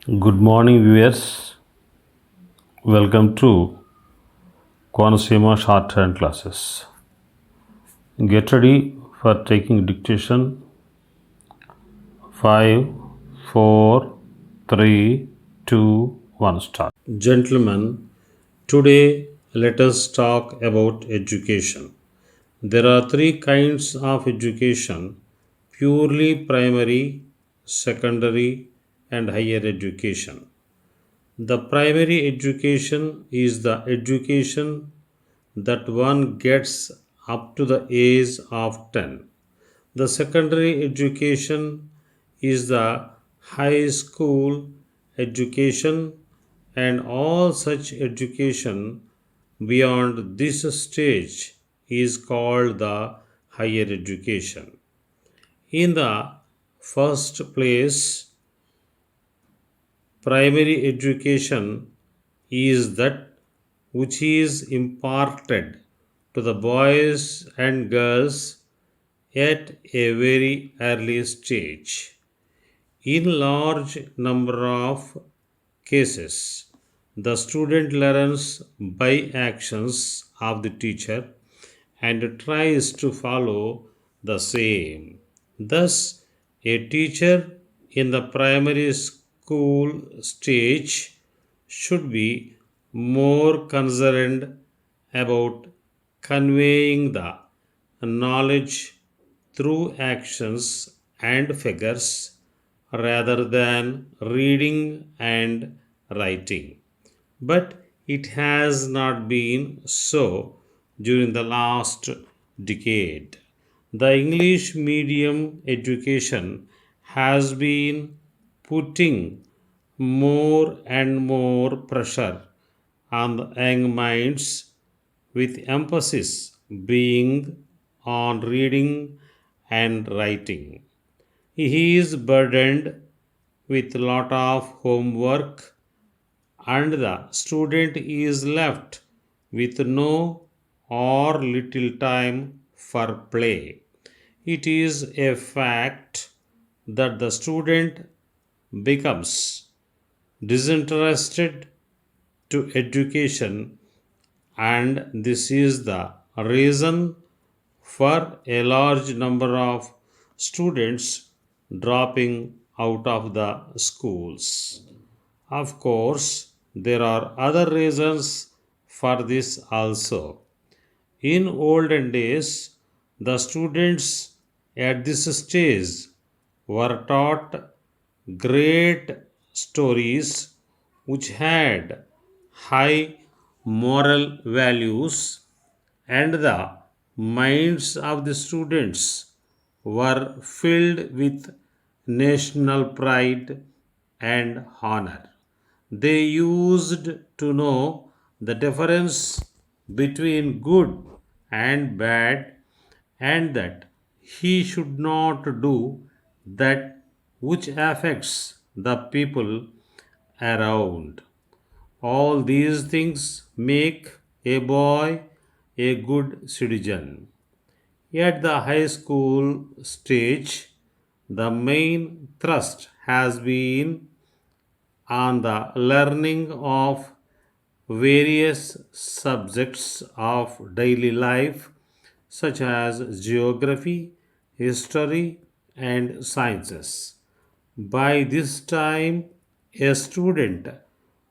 Good morning, viewers. Welcome to Consumer Shorthand classes. Get ready for taking dictation. 5, 4, 3, 2, 1. Start. Gentlemen, today let us talk about education. There are three kinds of education: purely primary, secondary, and higher education. The primary education is the education that one gets up to the age of 10. The secondary education is the high school education, and all such education beyond this stage is called the higher education. In the first place, primary education is that which is imparted to the boys and girls at a very early stage. In large number of cases, the student learns by actions of the teacher and tries to follow the same. Thus, a teacher in the primary school stage should be more concerned about conveying the knowledge through actions and figures rather than reading and writing. But it has not been so during the last decade. The English medium education has been putting more and more pressure on the young minds, with emphasis being on reading and writing. He is burdened with a lot of homework, and the student is left with no or little time for play. It is a fact that the student becomes disinterested to education, and this is the reason for a large number of students dropping out of the schools. Of course, there are other reasons for this also. In olden days, the students at this stage were taught great stories which had high moral values, and the minds of the students were filled with national pride and honor. They used to know the difference between good and bad, and that he should not do that which affects the people around. All these things make a boy a good citizen. At the high school stage, the main thrust has been on the learning of various subjects of daily life, such as geography, history, and sciences. By this time, a student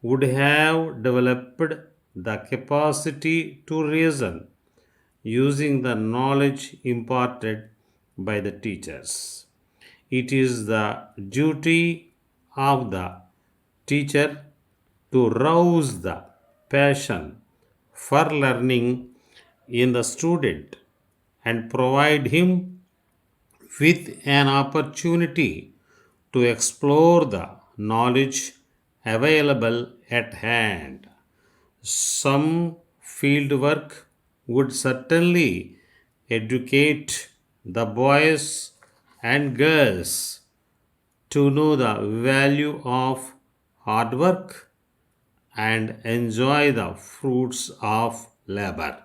would have developed the capacity to reason using the knowledge imparted by the teachers. It is the duty of the teacher to rouse the passion for learning in the student and provide him with an opportunity to explore the knowledge available at hand. Some field work would certainly educate the boys and girls to know the value of hard work and enjoy the fruits of labor.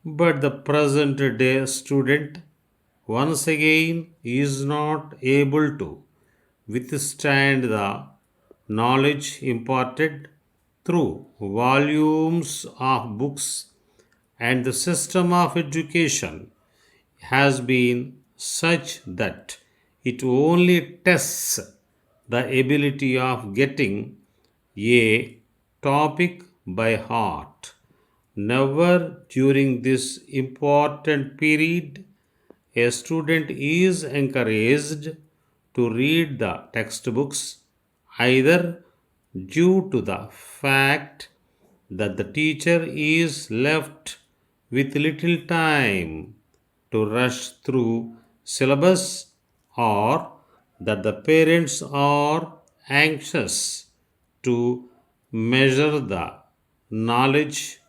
But the present day student once again is not able to withstand the knowledge imparted through volumes of books, and the system of education has been such that it only tests the ability of getting a topic by heart. Never during this important period a student is encouraged to read the textbooks either due to the fact that the teacher is left with little time to rush through syllabus or that the parents are anxious to measure the knowledge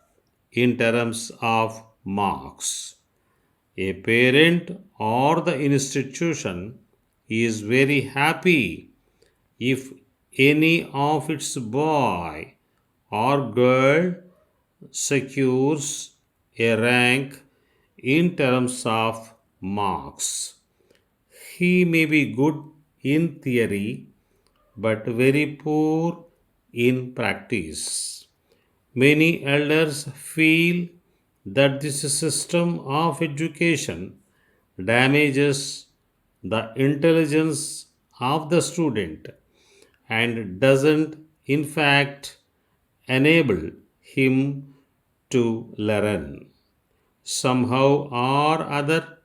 in terms of marks. A parent or the institution is very happy if any of its boy or girl secures a rank in terms of marks. He may be good in theory but very poor in practice. Many elders feel that this system of education damages the intelligence of the student and doesn't, in fact, enable him to learn. Somehow or other,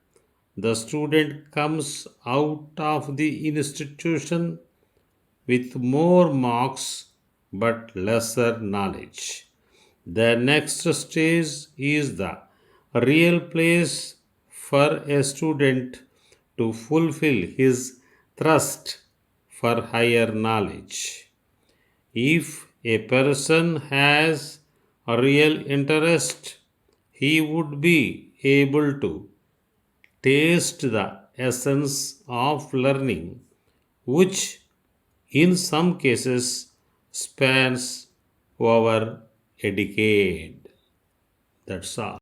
the student comes out of the institution with more marks but lesser knowledge. The next stage is the real place for a student to fulfill his thirst for higher knowledge. If a person has a real interest, he would be able to taste the essence of learning, which in some cases spans over a decade. That's all.